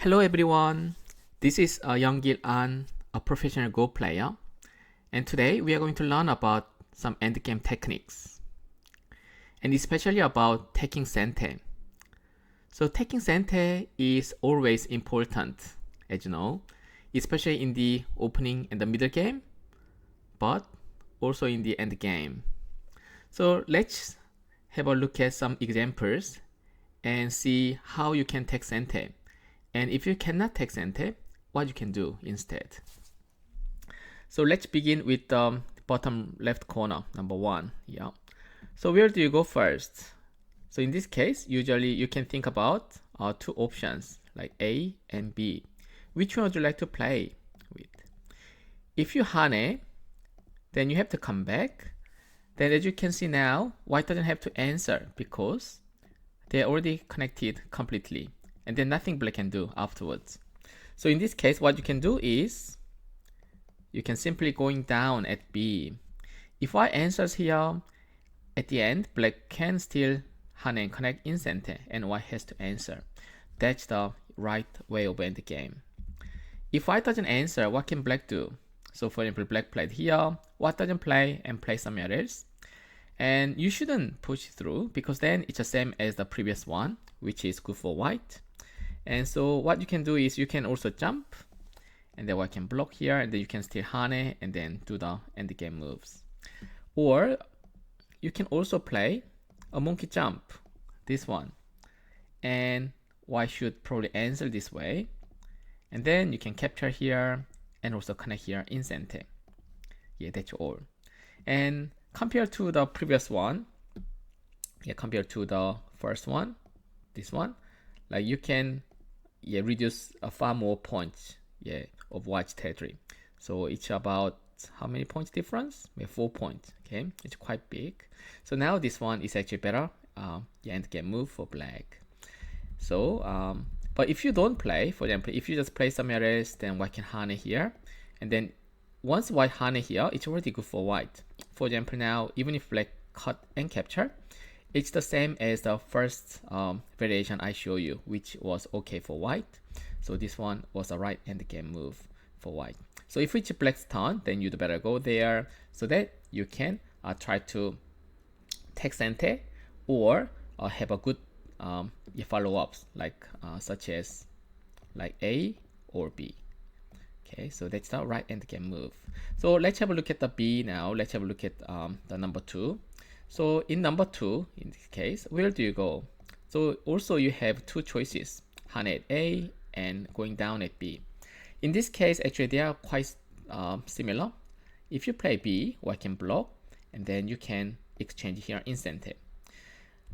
Hello everyone, this is Young-gil An, a professional Go player, and today we are going to learn about some endgame techniques, and especially about taking Sente. So taking Sente is always important, as you know, especially in the opening and the middle game, but also in the end game. So let's have a look at some examples and see how you can take Sente. And if you cannot take Sente, what you can do instead. So let's begin with the bottom left corner, number 1. Yeah. So where do you go first? So in this case, usually you can think about two options like A and B. Which one would you like to play with? If you hane, then you have to come back. Then as you can see now, white doesn't have to answer because they're already connected completely. And then nothing black can do afterwards. So in this case, what you can do is you can simply going down at B. If white answers here, at the end, black can still hane and connect in Sente, and white has to answer. That's the right way of end the game. If white doesn't answer, what can black do? So for example, black played here, white doesn't play and play somewhere else. And you shouldn't push through because then it's the same as the previous one, which is good for white. And so what you can do is you can also jump, and then white can block here, and then you can still hane and then do the end game moves. Or you can also play a monkey jump, this one, and white should probably answer this way, and then you can capture here and also connect here in Sente. Yeah, that's all. And compared to the previous one, compared to the first one, this one, like you can reduce far more points of white's territory. So it's about how many points difference? 4 points. Okay, it's quite big. So now this one is actually better end game move for black. So but if you don't play, for example, if you just play somewhere else, then white can hane here, and then once white hane here, it's already good for white. For example, now even if black cut and capture, it's the same as the first variation I show you, which was okay for white. So this one was a right end game move for white. So if it's black's turn, then you'd better go there so that you can try to take Sente or have a good follow-ups like such as like A or B. Okay, so that's the right end game move. So let's have a look at the B now. Let's have a look at the number 2. So in number 2, in this case, where do you go? So also you have two choices, hane at A and going down at B. In this case, actually they are quite similar. If you play B, white can block, and then you can exchange here in Sente.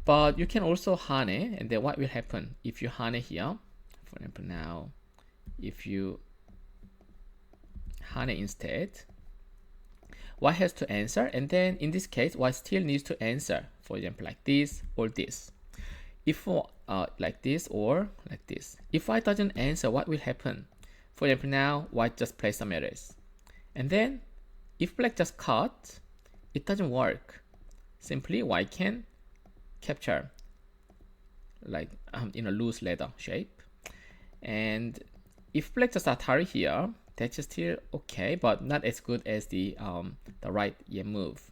But you can also hane, and then what will happen if you hane here? For example, now if you hane instead, white has to answer, and then in this case, white still needs to answer. For example, like this or this. If like this or like this. If white doesn't answer, what will happen? For example, now white just plays some errors, and then if black just cut, it doesn't work. Simply white can capture like in a loose ladder shape, and if black just Atari here, that's still okay, but not as good as the right move.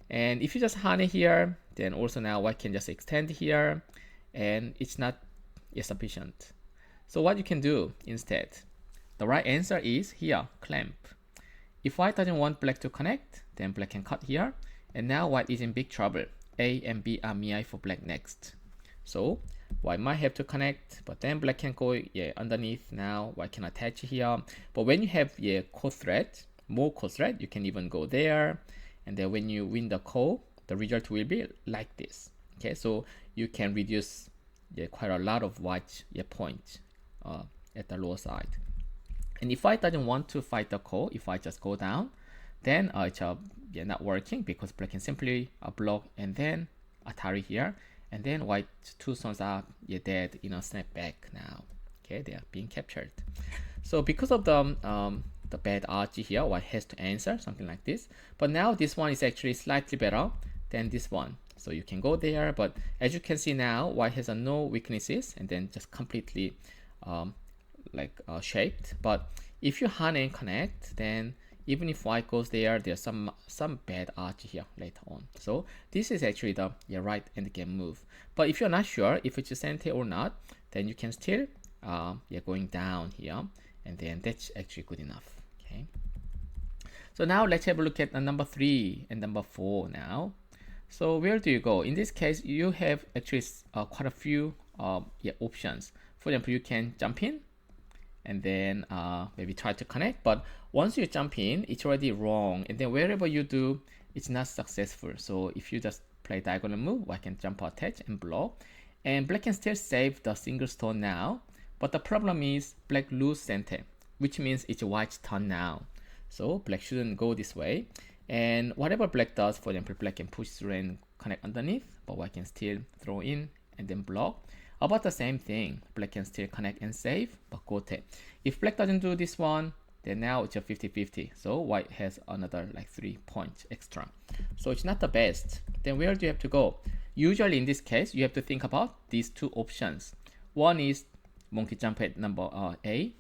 And if you just hane here, then also now white can just extend here, and it's not sufficient. So what you can do instead, the right answer is here, clamp. If white doesn't want black to connect, then black can cut here, and now white is in big trouble. A and B are miai for black next. So white might have to connect, but then black can go underneath. Now white can attach here. But when you have co-thread, more co-thread, you can even go there. And then when you win the co, the result will be like this. Okay, so you can reduce quite a lot of white points at the lower side. And if white doesn't want to fight the co, if I just go down, then it's not working because black can simply block and then Atari here. And then white two sons are dead in a snap back now. Okay, they are being captured. So because of the bad RG here, white has to answer something like this. But now this one is actually slightly better than this one. So you can go there, but as you can see now, white has no weaknesses and then just completely shaped. But if you hane and connect, then even if white goes there, there's some bad arch here later on. So this is actually the right endgame move. But if you're not sure if it's a Sente or not, then you can still going down here, and then that's actually good enough. Okay. So now let's have a look at number 3 and number 4 now. So where do you go? In this case, you have actually quite a few options. For example, you can jump in and then maybe try to connect. But once you jump in, it's already wrong. And then wherever you do, it's not successful. So if you just play diagonal move, I can jump, attach, and block. And black can still save the single stone now. But the problem is black lose Sente, which means it's white's turn now. So black shouldn't go this way. And whatever black does, for example, black can push through and connect underneath, but white can still throw in and then block. About the same thing, black can still connect and save, but gote. If black doesn't do this one, then now it's a 50-50. So white has another like 3 points extra. So it's not the best. Then where do you have to go? Usually in this case, you have to think about these two options. One is monkey jump at number A,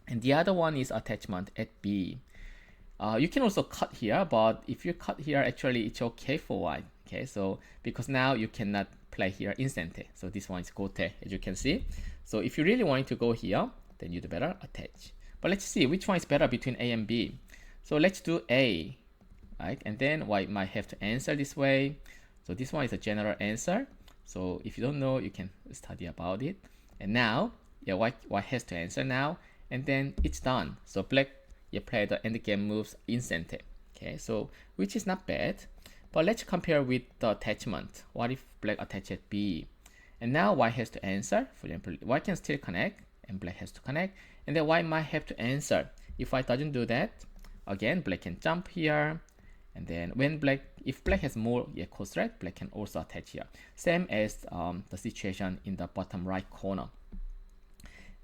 and the other one is attachment at B. You can also cut here, but if you cut here, actually it's okay for white. Okay, so because now you cannot play here in Sente. So this one is gote, as you can see. So if you really want to go here, then you'd better attach. But let's see which one is better between A and B. So let's do A, right? And then white might have to answer this way. So this one is a general answer. So if you don't know, you can study about it. And now, white has to answer now, and then it's done. So black, you play the endgame moves in Sente. Okay, so which is not bad. But let's compare with the attachment. What if black attaches B? And now white has to answer. For example, white can still connect, and black has to connect. And then white might have to answer. If white doesn't do that, again, black can jump here. And then when if black has more coast thread, black can also attach here. Same as the situation in the bottom right corner.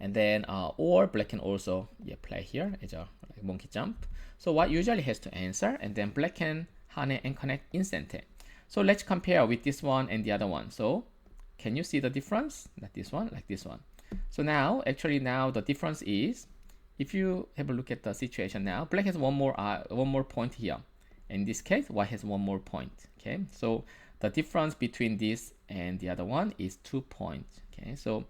And then, or black can also play here as a monkey jump. So white usually has to answer, and then black can hane and connect in Sente. So let's compare with this one and the other one. So can you see the difference? Not this one, like this one. So now, actually now the difference is, if you have a look at the situation now, black has one more point here. In this case, white has one more point. Okay, so the difference between this and the other one is 2 points. Okay, so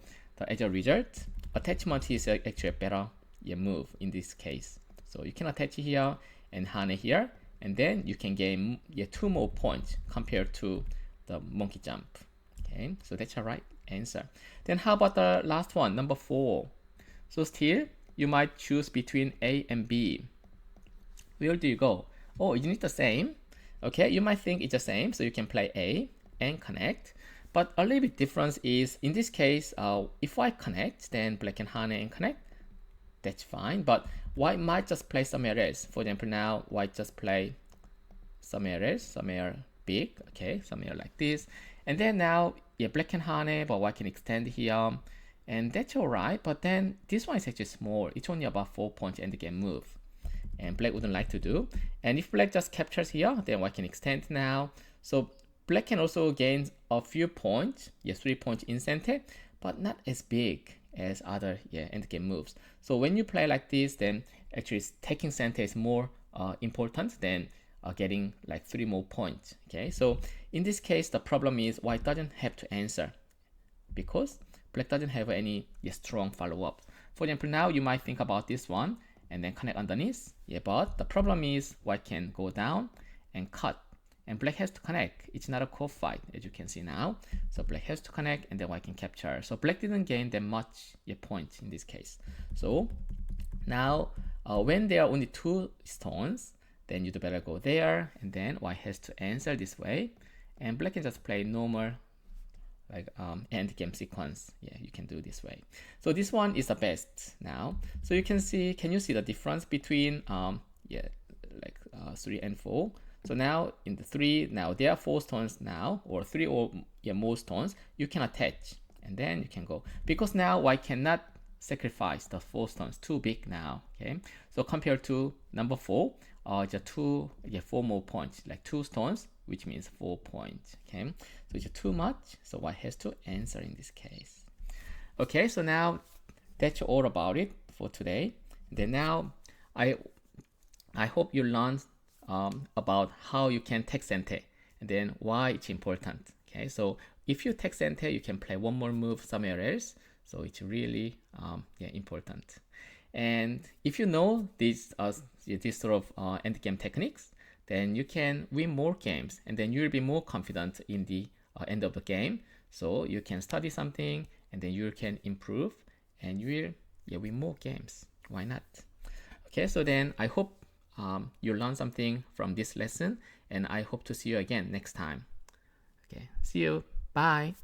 as a result, attachment is actually a better move in this case. So you can attach here and hane here, and then you can gain 2 more points compared to the monkey jump. Okay, so that's the right answer. Then how about the last one, number 4? So still, you might choose between A and B. Where do you go? Oh, isn't it the same? Okay, you might think it's the same, so you can play A and connect. But a little bit difference is, in this case, if I connect, then black can hane and connect. That's fine, but white might just play somewhere else. For example, now white just play somewhere else, somewhere big, okay, somewhere like this. And then now, black can hane, but white can extend here. And that's all right, but then this one is actually small. It's only about 4 points endgame move. And black wouldn't like to do. And if black just captures here, then white can extend now. So black can also gain a few points, 3 points in Sente, but not as big as other endgame moves. So when you play like this, then actually taking Sente is more important than getting like 3 more points. Okay, so in this case, the problem is white doesn't have to answer because black doesn't have any strong follow-up. For example, now you might think about this one and then connect underneath. But the problem is white can go down and cut, and black has to connect. It's not a core fight, as you can see now. So black has to connect, and then white can capture. So black didn't gain that much points in this case. So now when there are only 2 stones, then you'd better go there, and then white has to answer this way, and black can just play normal like end game sequence. You can do this way. So this one is the best now. So you can see, can you see the difference between 3 and 4? So now in the 3, now there are 4 stones now, or 3 or more stones. You can attach, and then you can go, because now white cannot sacrifice the 4 stones, too big now. Okay, so compared to number 4, just 4 more points, like 2 stones, which means 4 points. Okay, so it's too much, so white has to answer in this case. Okay, so now that's all about it. for today. Then now, I hope you learned about how you can take Sente and then why it's important. Okay, so if you take Sente, you can play one more move somewhere else. So it's really important. And if you know these sort of end game techniques, then you can win more games, and then you'll be more confident in the end of the game. So you can study something, and then you can improve, and you will win more games. Why not? Okay, so then I hope you learned something from this lesson, and I hope to see you again next time. Okay, see you. Bye.